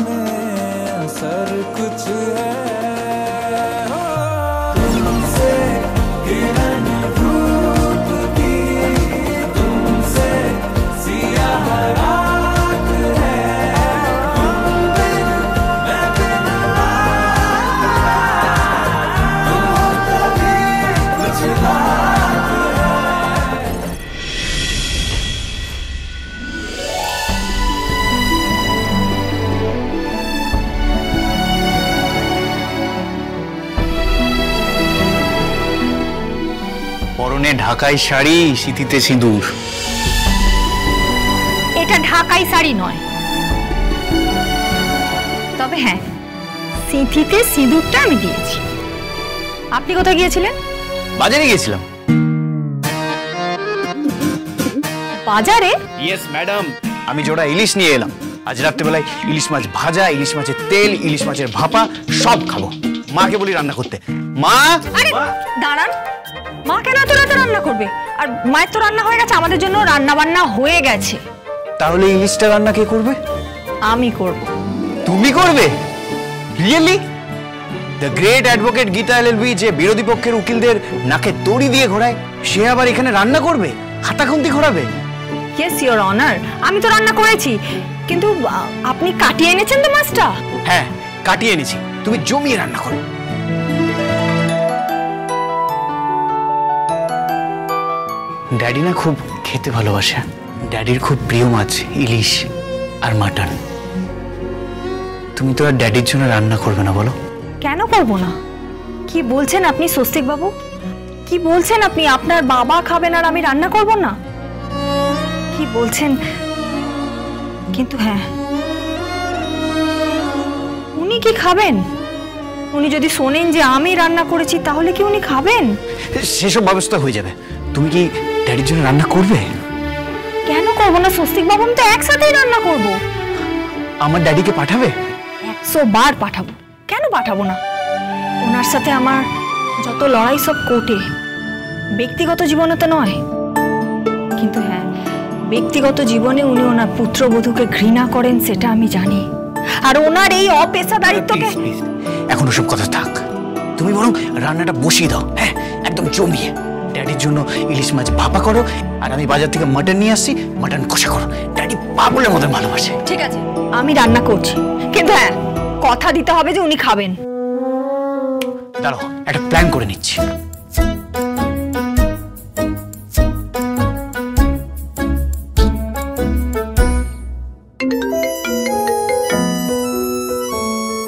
में असर कुछ है तुमसे किरण धूप की तुमसे सियाह रात है तुम बिन मैं बिन तुम कभी कुछ बात है। পরনে ঢাকাই শাড়ি, সিঁথিতে সিঁদুর। এটা ঢাকাই শাড়ি নয়, তবে হ্যাঁ সিঁথিতে সিঁদুরটা আমি দিয়েছি। আপনি কোথায় গিয়েছিলেন? বাজারে গিয়েছিলাম। বাজারে? ইয়েস ম্যাডাম, আমি জোড়া ইলিশ নিয়ে এলাম। আজ রাত্রেবেলায় ইলিশ মাছ ভাজা, ইলিশ মাছের তেল, ইলিশ মাছের ভাপা সব খাবো। মাকে বলি রান্না করতে। মা! আরে দাঁড়ান, মা কেন এত রাতে রান্না করবে? আর মায়ের তো রান্না হয়ে গেছে, আমাদের জন্য রান্না বান্না হয়ে গেছে। তাহলে ইলিশটা রান্না কে করবে? আমি করব। তুমি করবে? Really? The great advocate Gita LLB, যে বিরোধী পক্ষের উকিলদের নাকে দড়ি দিয়ে ঘোরায়, সে আবার এখানে রান্না করবে? হাতাখুন্তি ঘোরাবে? ইয়েস ইওর অনার, আমি তো রান্না করেছি, কিন্তু আপনি কাটিয়ে এনেছেন তো মাছটা? হ্যাঁ, কাটিয়ে এনেছি। তুমি জমিয়ে রান্না করো। ড্যাডি না খুব খেতে ভালোবাসে। ড্যাডির খুব প্রিয় মাছ ইলিশ আর মাটন। তুমি তো আর ড্যাডির জন্য রান্না করবে না বলো? কেন করব না? কি বলছেন আপনি স্বস্তিক বাবু? কি বলছেন আপনি? আপনার বাবা খাবেন আর আমি রান্না করব না? কি বলছেন? কিন্তু হ্যাঁ, উনি কি খাবেন? উনি যদি শোনেন যে আমি রান্না করেছি তাহলে কি উনি খাবেন? সেসব ব্যবস্থা হয়ে যাবে। তুমি কি ড্যাডির জন্য রান্না করবে? কেন করব না স্বস্তিক বাবু? আমি তো একসাথেই রান্না করব। আমার ড্যাডিকে পাঠাবে? 100 বার পাঠাবো। কেন পাঠাবো না? ওনার সাথে আমার যত লড়াই সব কোর্টে, ব্যক্তিগত জীবনে তো নয়। কিন্তু হ্যাঁ, ব্যক্তিগত জীবনে উনি ওনার পুত্রবধূকে ঘৃণা করেন, সেটা আমি জানি। আর ওনার এই অপেশাদারিত্বকে এখন ওসব কথা থাক। তুমি বরং রান্নাটা বসিয়ে দাও। হ্যাঁ, একদম জমিয়ে। ড্যাডির জন্য ইলিশ মাছ ভাপা করো, আর আমি বাজার থেকে মাটন নিয়ে আসছি, মাটন কষা করো। ড্যাডি পাগলের মতো ভালোবাসে। ঠিক আছে, আমি রান্না করছি, কিন্তু হ্যাঁ কথা দিতে হবে যে উনি খাবেন। দাঁড়াও, একটা প্ল্যান করে নিচ্ছি।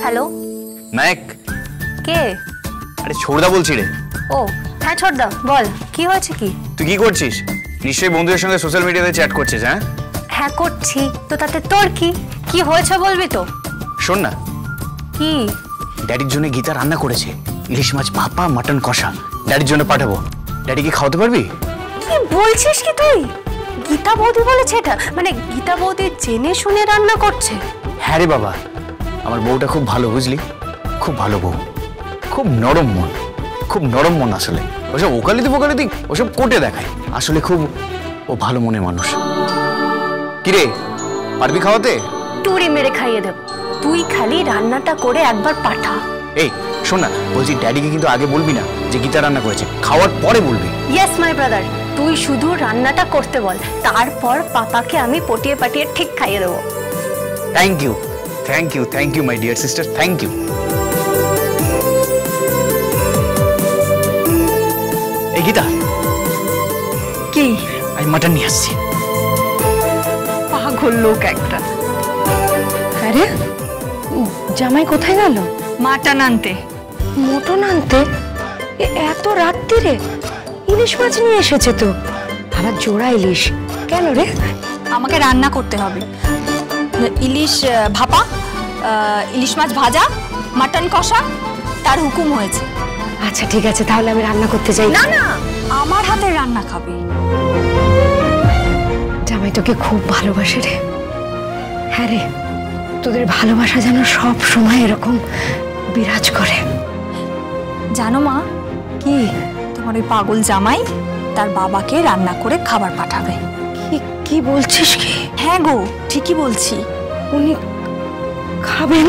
হ্যালো, নায়ক। কে? আরে ছোড়দা বলছি রে। ও হ্যাঁ ছোটদা, বল কি হয়েছে? কি তুই কি করছিস? নিশ্চয়ই বন্ধুদের সঙ্গে সোশ্যাল মিডিয়াতে চ্যাট করছিস। হ্যাঁ হ্যাঁ করছি তো, তাতে তোর কি? কি হয়েছে বলবি তো? শোন না, কি? ড্যাডির জন্য গীতা রান্না করেছে ইলিশ মাছ ভাপা, মাটন কষা। ড্যাডির জন্য পাঠাবো। ড্যাডি কি খাওয়াতে পারবি? কি বলছিস কি তুই? গীতা বৌদি বলেছে এটা? মানে গীতা বৌদি জেনে শুনে রান্না করছে? হ্যাঁ রে বাবা, আমার বউটা খুব ভালো, বুঝলি? খুব ভালো বউ, খুব নরম মন, খুব নরম মন। আসলে ওসব ওকালিতি ফোকালিতি ওসব কোটে দেখায়, আসলে খুব ও ভালো মনে মানুষ। কিরে, পারবি খাওয়াতে? টুরি মেরে খাইয়ে দেব। তুই খালি রান্নাটা করে একবার পাঠা। এই শোন না, বলছি ড্যাডিকে কিন্তু আগে বলবি না যে গীতা রান্না করেছে, খাওয়ার পরে বলবি। ইয়েস মাই ব্রাদার, তুই শুধু রান্নাটা করতে বল, তারপর পাপাকে আমি পটিয়ে পাটিয়ে ঠিক খাইয়ে দেবো। Thank you, thank you, thank you my dear sister, thank you. এই গীতা, কি? আমি মাটন নিয়ে আসছি। পাগল লোক একটা। আরে জামাই কোথায় গেল? মাটন আনতে। মটন আনতে? এত রাত্রিরে? ইলিশ মাছ নিয়ে এসেছে তো, আবার জোড়া ইলিশ। কেন রে? আমাকে রান্না করতে হবে। ইলিশ ভাপা, ইলিশ মাছ ভাজা, মাটন কষা, তার হুকুম হয়েছে। আচ্ছা ঠিক আছে, তাহলে আমি রান্না করতে যাই। না না, আমার হাতের রান্না খাবে। জামাই তোকে খুব ভালোবাসে রে। হ্যাঁ রে, তোদের ভালোবাসা যেন সব সময় এরকম বিরাজ করে। জানো মা, কি? তোমার ওই পাগল জামাই তার বাবাকে রান্না করে খাবার পাঠাবে। কি বলছিস? কি? হ্যাঁ গো, ঠিকই বলছি। উনি খাবেন?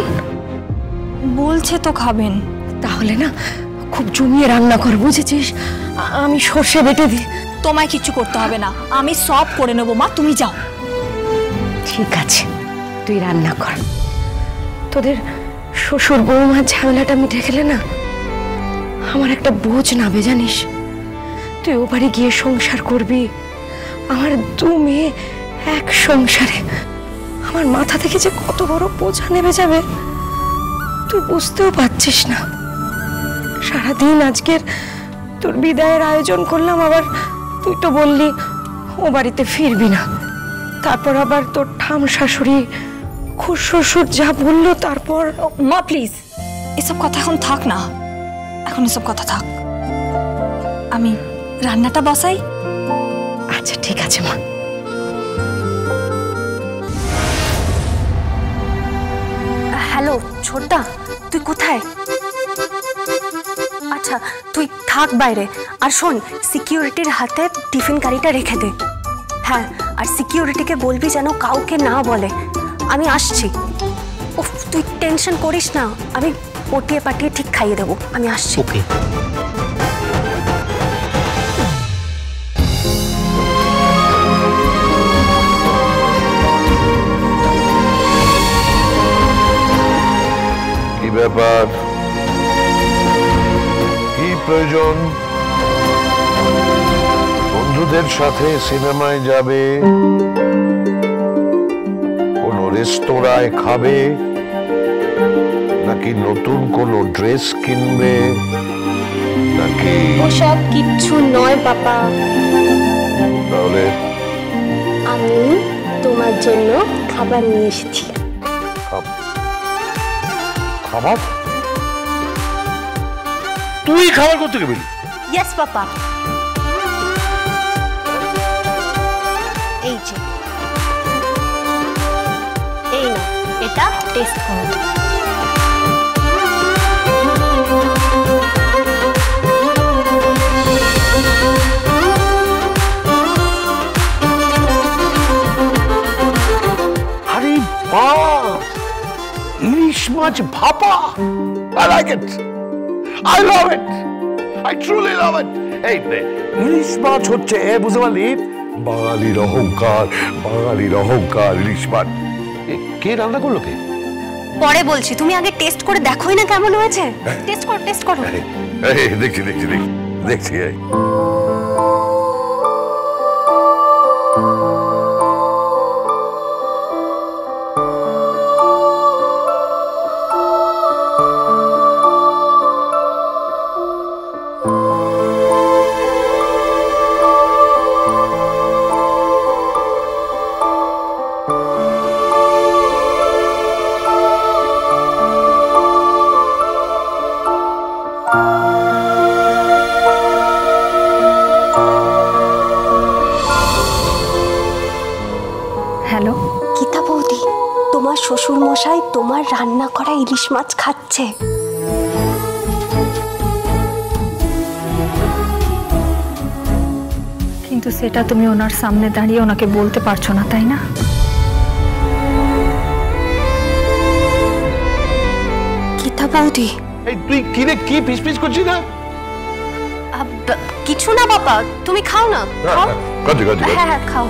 বলছে তো খাবেন। তাহলে না খুব জমিয়ে রান্না কর, বুঝেছিস? আমি সর্ষে বেটে দিই। তোমায় কিছু করতে হবে না, আমি সব করে নেবো মা, তুমি যাও। ঠিক আছে, তুই রান্না কর। তোদের শ্বশুর বৌমার ঝামেলাটা মিটে গেলে না আমার একটা বোঝ নাবে, জানিস? তুই ও বাড়ি গিয়ে সংসার করবি, আমার 2 মেয়ে এক সংসারে। আমার মাথা থেকে যে কত বড় বোঝা নেমে যাবে তুই বুঝতেও পারছিস না। সারাদিন আজকের তোর বিদায়ের আয়োজন করলাম, আবার তুই তো বললি ও বাড়িতে ফিরবি না। তারপর আবার তোর ঠাম শাশুড়ি খুশ শ্বশুর যা বললো, তারপর মা প্লিজ এসব কথা এখন থাক না, এখন এসব কথা থাক। আমি রান্নাটা বসাই। আচ্ছা ঠিক আছে মা। হ্যালো ছোটদা, তুই কোথায়? আচ্ছা তুই থাক বাইরে, আর শোন সিকিউরিটির হাতে টিফিন কারিটা রেখে দে। হ্যাঁ, আর সিকিউরিটিকে বলবি যেন কাউকে না বলে। আমি আসছি। উফ, তুই টেনশন করিস না, আমি পটিয়ে পাটিয়ে ঠিক খাইয়ে দেবো। আমি আসছি। ওকে। কি ব্যাপার, কি প্রয়োজন? বন্ধুদের সাথে সিনেমায় যাবে, কোন রেস্তোরাঁয় খাবে, নাকি নতুন কোনো ড্রেস কিনবে, নাকি? ওসব কিচ্ছু নয় বাবা, তাহলে আমি তোমার জন্য খাবার নিয়ে এসেছি। খাবার? তুই খাবার করতে গেবি? ইয়েস পাপা। এই যে, এই না, এটা টেস্ট করো। আরে বাহ, ইলিশ মাছ ভাপা! I like it. I love it. I truly love it. এই ইলিশ মাছ হচ্ছে, বুঝতে পারলি, বাঙালির অহংকার, বাঙালির অহংকার ইলিশ মাছ। কে রান্না করলো কে? পরে বলছি, তুমি আগে টেস্ট করে দেখোই না কেমন হয়েছে। টেস্ট করো, টেস্ট করো। দেখছি দেখছি দেখছি। হ্যালো গীতা বৌদি, তোমার শ্বশুর মশাই তোমার রান্না করা ইলিশ মাছ খাচ্ছে। কিন্তু সেটা তুমি ওনার সামনে দাঁড়িয়ে ওনাকে বলতে পারছো না, তাই না? গীতা বৌদি, এই তুই কি রে, কি পিস করছিস না? কিছু না বাবা, তুমি খাও না, খাও। কাজে হ্যাঁ হ্যাঁ খাও।